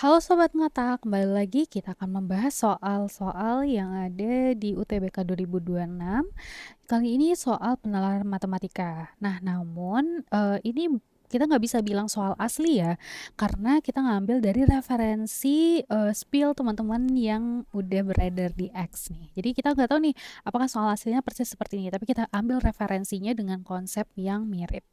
Halo Sobat Ngata, kembali lagi kita akan membahas soal-soal yang ada di UTBK 2026. Kali ini soal penalaran matematika. Nah, namun ini kita nggak bisa bilang soal asli ya, karena kita ngambil dari referensi spill teman-teman yang udah beredar di X nih. Jadi kita nggak tahu nih apakah soal aslinya persis seperti ini, tapi kita ambil referensinya dengan konsep yang mirip.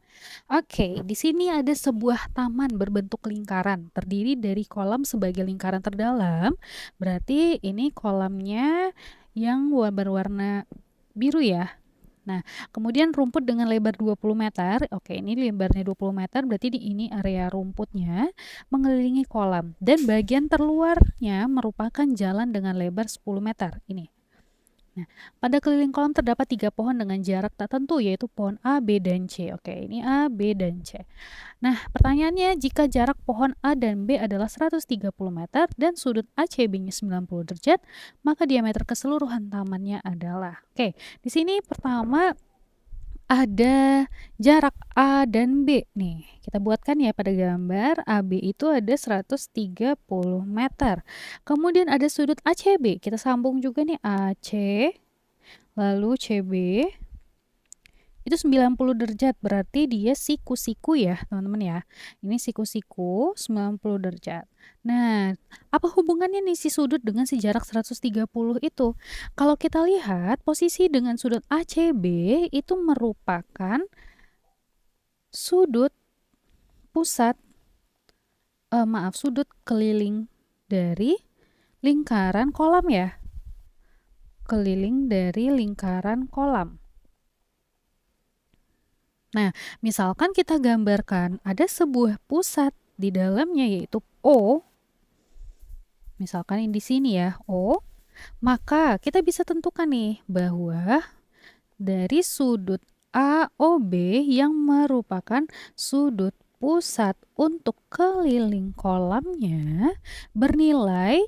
Oke, di sini ada sebuah taman berbentuk lingkaran, terdiri dari kolam sebagai lingkaran terdalam. Berarti ini kolamnya yang berwarna biru ya. Nah, kemudian rumput dengan lebar 20 meter. Oke, ini lebarnya 20 meter, berarti ini area rumputnya mengelilingi kolam. Dan bagian terluarnya merupakan jalan dengan lebar 10 meter. Ini. Nah, pada keliling kolam terdapat 3 pohon dengan jarak tak tentu, yaitu pohon A, B, dan C. Oke, ini A, B, dan C. Nah, pertanyaannya, jika jarak pohon A dan B adalah 130 meter dan sudut ACB-nya 90 derajat, maka diameter keseluruhan tamannya adalah. Oke, di sini pertama ada jarak A dan B nih. Kita buatkan ya pada gambar. AB itu ada 130 meter. Kemudian ada sudut ACB. Kita sambung juga nih AC, lalu CB. Itu 90 derajat, berarti dia siku-siku ya teman-teman ya. Ini siku-siku 90 derajat. Nah, apa hubungannya nih si sudut dengan si jarak 130 itu? Kalau kita lihat posisi dengan sudut ACB itu merupakan sudut pusat, sudut keliling dari lingkaran kolam ya. Keliling dari lingkaran kolam. Nah, misalkan kita gambarkan ada sebuah pusat di dalamnya yaitu O. Misalkan ini di sini ya, O. Maka kita bisa tentukan nih bahwa dari sudut AOB yang merupakan sudut pusat untuk keliling kolamnya bernilai.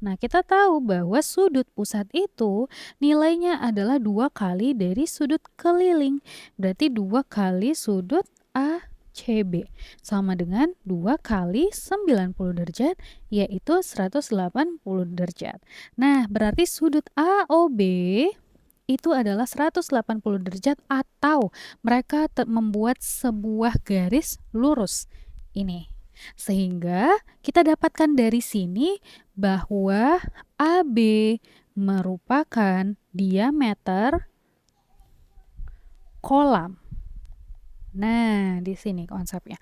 Nah, kita tahu bahwa sudut pusat itu nilainya adalah 2 kali dari sudut keliling. Berarti 2 kali sudut ACB. Sama dengan 2 kali 90 derajat, yaitu 180 derajat. Nah, berarti sudut AOB itu adalah 180 derajat atau mereka membuat sebuah garis lurus. Ini. Sehingga kita dapatkan dari sini bahwa AB merupakan diameter kolam. Nah, di sini konsepnya.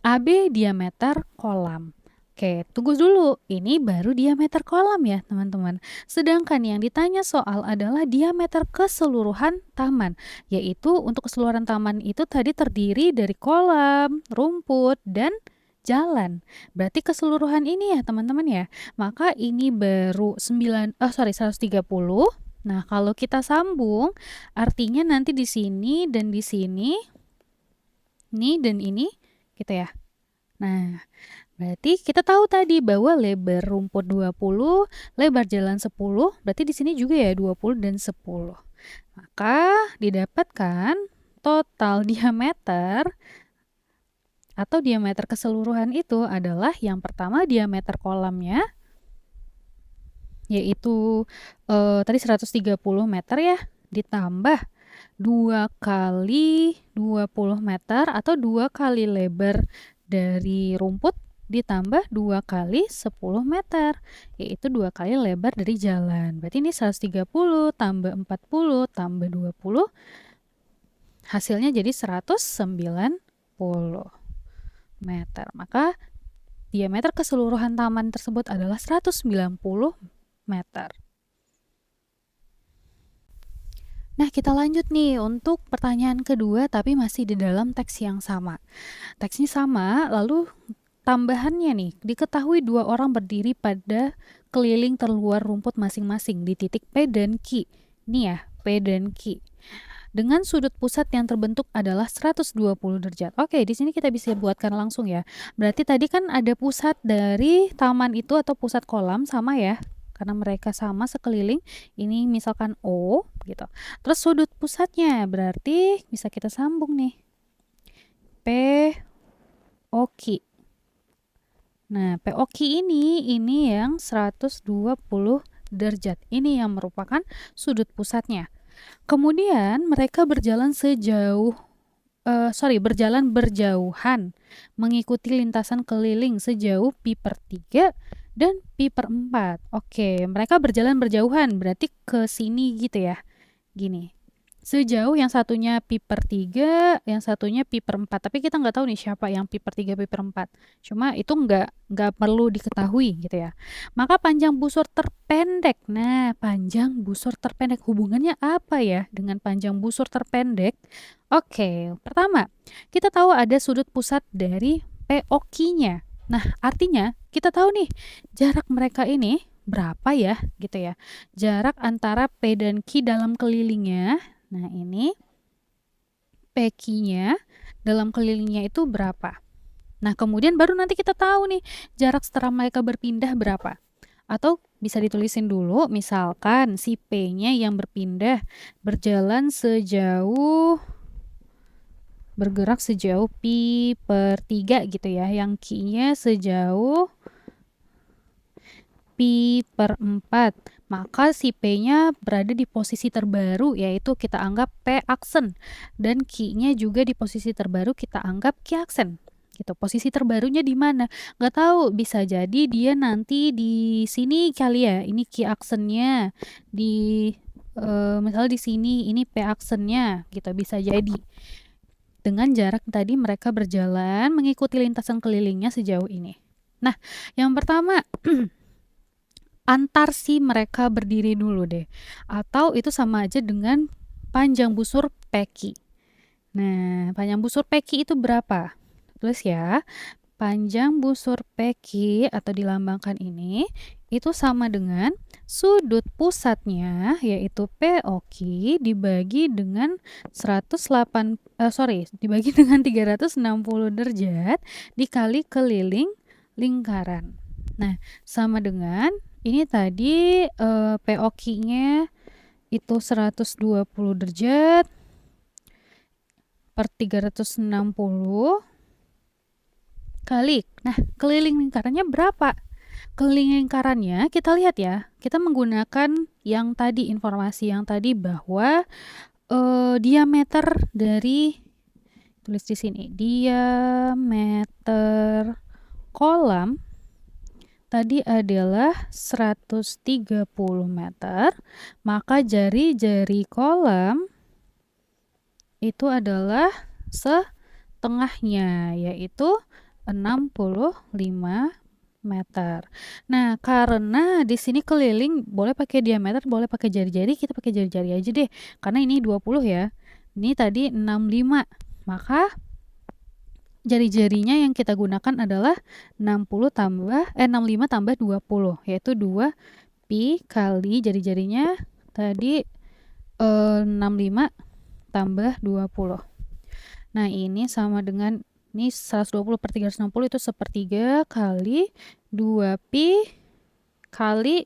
AB diameter kolam. Oke, tunggu dulu. Ini baru diameter kolam ya, teman-teman. Sedangkan yang ditanya soal adalah diameter keseluruhan taman. Yaitu untuk keseluruhan taman itu tadi terdiri dari kolam, rumput, dan jalan. Berarti keseluruhan ini ya, teman-teman ya. Maka ini baru 130. Nah, kalau kita sambung, artinya nanti di sini dan di sini, ini dan ini, gitu ya. Nah, berarti kita tahu tadi bahwa lebar rumput 20, lebar jalan 10, berarti di sini juga ya 20 dan 10. Maka didapatkan total diameter atau diameter keseluruhan itu adalah yang pertama diameter kolamnya, yaitu tadi 130 meter ya, ditambah 2 kali 20 meter atau 2 kali lebar dari rumput ditambah 2 kali 10 meter, yaitu 2 kali lebar dari jalan. Berarti ini 130 tambah 40 tambah 20, hasilnya jadi 190 meter. Maka diameter keseluruhan taman tersebut adalah 190 meter. Nah, kita lanjut nih untuk pertanyaan kedua tapi masih di dalam teks yang sama. Teksnya sama, lalu tambahannya nih, diketahui 2 orang berdiri pada keliling terluar rumput masing-masing di titik P dan Q. Ini ya, P dan Q. Dengan sudut pusat yang terbentuk adalah 120 derajat. Oke, di sini kita bisa buatkan langsung ya. Berarti tadi kan ada pusat dari taman itu atau pusat kolam sama ya. Karena mereka sama sekeliling, ini misalkan O gitu. Terus sudut pusatnya berarti bisa kita sambung nih. P, O, Q. Nah, POQ ini yang 120 derajat. Ini yang merupakan sudut pusatnya. Kemudian mereka berjalan berjalan berjauhan mengikuti lintasan keliling sejauh pi/3 dan pi/4. Oke, mereka berjalan berjauhan, berarti ke sini gitu ya. Gini. Sejauh yang satunya pi/3, yang satunya pi/4. Tapi kita nggak tahu nih siapa yang pi/3, pi/4. Cuma itu nggak perlu diketahui gitu ya. Maka panjang busur terpendek. Nah, panjang busur terpendek hubungannya apa ya dengan panjang busur terpendek? Oke, pertama, kita tahu ada sudut pusat dari POQ-nya. Nah, artinya kita tahu nih jarak mereka ini berapa ya gitu ya. Jarak antara P dan Q dalam kelilingnya. Nah, ini PQ-nya dalam kelilingnya itu berapa. Nah, kemudian baru nanti kita tahu nih jarak setelah mereka berpindah berapa. Atau bisa ditulisin dulu, misalkan si P-nya yang berpindah bergerak sejauh pi/3 gitu ya. Yang Q-nya sejauh pi/4. Maka si P-nya berada di posisi terbaru, yaitu kita anggap P aksen. Dan Q-nya juga di posisi terbaru kita anggap Q aksen. Gitu. Posisi terbarunya di mana? Nggak tahu, bisa jadi dia nanti di sini kali ya. Ini Q aksennya. Misalnya di sini, ini P aksennya. Gitu, bisa jadi. Dengan jarak tadi mereka berjalan mengikuti lintasan kelilingnya sejauh ini. Nah, yang pertama antar si mereka berdiri dulu deh. Atau itu sama aja dengan panjang busur PQ. Nah, panjang busur PQ itu berapa? Tulis ya. Panjang busur PQ atau dilambangkan ini itu sama dengan sudut pusatnya yaitu POQ dibagi dengan 360 derajat dikali keliling lingkaran. Nah, sama dengan ini tadi POQ-nya itu 120 derajat per 360 kali. Nah, keliling lingkarannya berapa? Keliling lingkarannya kita lihat ya. Kita menggunakan yang tadi, informasi yang tadi bahwa diameter dari, tulis di sini, diameter kolam tadi adalah 130 meter, maka jari-jari kolam itu adalah setengahnya, yaitu 65 meter. Nah, karena di sini keliling boleh pakai diameter, boleh pakai jari-jari, kita pakai jari-jari aja deh. Karena ini 20 ya. Ini tadi 65. Maka jari-jarinya yang kita gunakan adalah 65 tambah 20, yaitu 2 pi kali jari-jarinya tadi 65 tambah 20. Nah, ini sama dengan ini 120 per 360 itu sepertiga kali 2 pi kali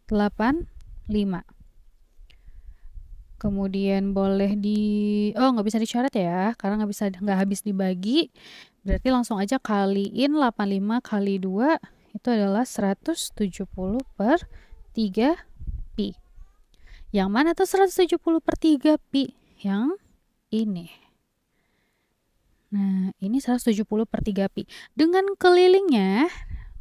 85. Kemudian boleh nggak bisa disyarat ya, karena nggak habis dibagi. Berarti langsung aja kaliin 85 kali 2 itu adalah 170 per 3 pi. Yang mana tuh 170 per 3 pi? Yang ini. Nah, ini 170 per 3 pi. Dengan kelilingnya,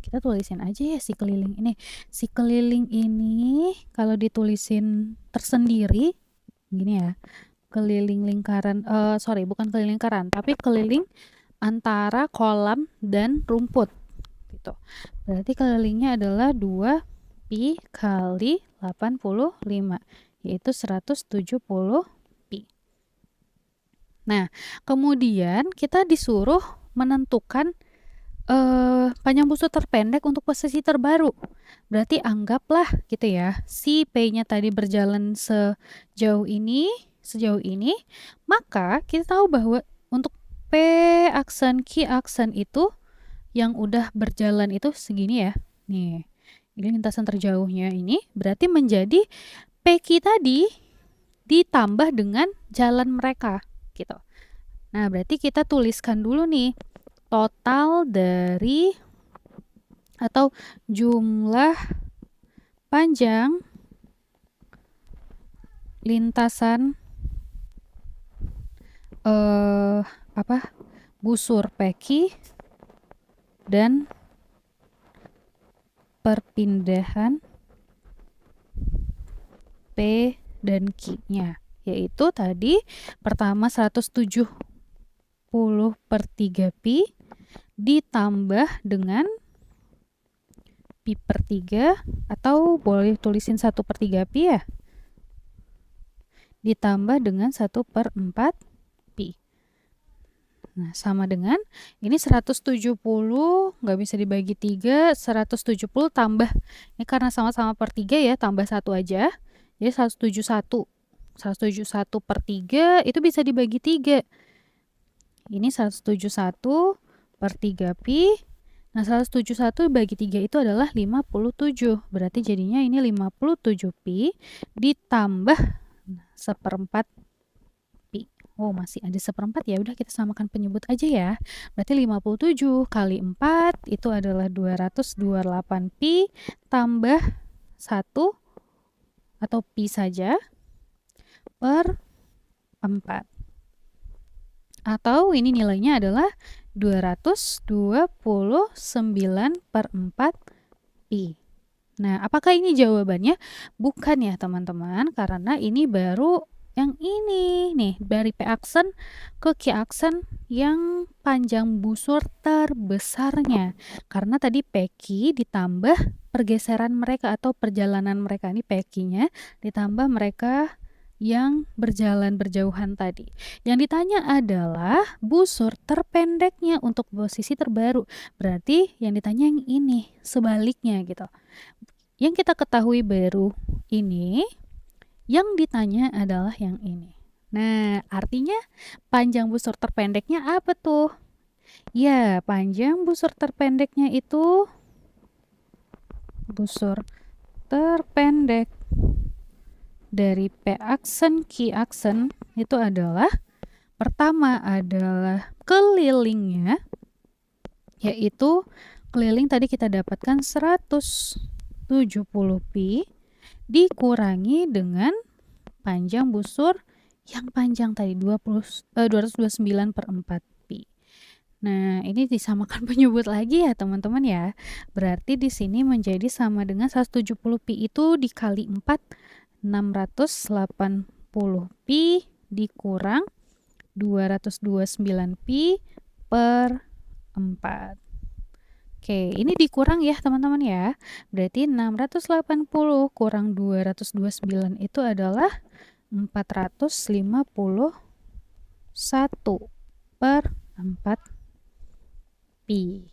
kita tulisin aja ya si keliling ini. Si keliling ini kalau ditulisin tersendiri, gini ya, keliling lingkaran, bukan keliling lingkaran, tapi keliling antara kolam dan rumput. Gitu. Berarti kelilingnya adalah 2 pi kali 85, yaitu 170 pi. Nah, kemudian kita disuruh menentukan panjang busur terpendek untuk posisi terbaru. Berarti anggaplah gitu ya, si P-nya tadi berjalan sejauh ini, maka kita tahu bahwa untuk P aksen, Q aksen itu yang udah berjalan itu segini ya. Nih, ini lintasan terjauhnya ini berarti menjadi PQ tadi ditambah dengan jalan mereka gitu. Nah, berarti kita tuliskan dulu nih total dari atau jumlah panjang lintasan busur peki dan perpindahan P dan Q-nya, yaitu tadi pertama 170/3 ditambah dengan pi/3, atau boleh tulisin 1/3 ya, ditambah dengan 1/4 pi. Nah, sama dengan ini 170 nggak bisa dibagi 3, 170 tambah, ini karena sama-sama per 3 ya, tambah 1 aja, jadi 171. 171/3 itu bisa dibagi 3. Ini 171/3 pi. Nah, 171 bagi 3 itu adalah 57. Berarti jadinya ini 57 pi ditambah 1/4 pi. Oh, masih ada 1/4 ya. Udah kita samakan penyebut aja ya. Berarti 57 kali 4 itu adalah 228 pi tambah 1 atau pi saja per 4. Atau ini nilainya adalah 229/4 pi. Nah, apakah ini jawabannya? Bukan ya teman-teman, karena ini baru yang ini nih, dari P aksen ke Q aksen yang panjang busur terbesarnya. Karena tadi PQ ditambah pergeseran mereka atau perjalanan mereka, ini PQ-nya ditambah mereka yang berjalan berjauhan tadi. Yang ditanya adalah busur terpendeknya untuk posisi terbaru. Berarti yang ditanya yang ini, sebaliknya gitu. Yang kita ketahui baru ini, yang ditanya adalah yang ini. Nah, artinya panjang busur terpendeknya apa tuh? Ya, panjang busur terpendeknya itu busur terpendek dari P aksen Q aksen itu adalah, pertama adalah kelilingnya, yaitu keliling tadi kita dapatkan 170 pi dikurangi dengan panjang busur yang panjang tadi 229/4 pi. Nah, ini disamakan penyebut lagi ya teman-teman ya. Berarti di sini menjadi sama dengan 170 pi itu dikali 4, 680 pi dikurang 229 pi per 4. Oke, ini dikurang ya teman-teman ya. Berarti 680 kurang 229 itu adalah 451/4 pi.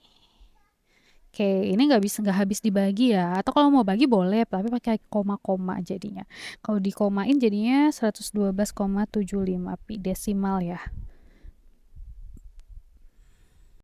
Oke, ini nggak habis dibagi ya. Atau kalau mau bagi boleh, tapi pakai koma-koma jadinya. Kalau dikomain jadinya 112,75 pi desimal ya.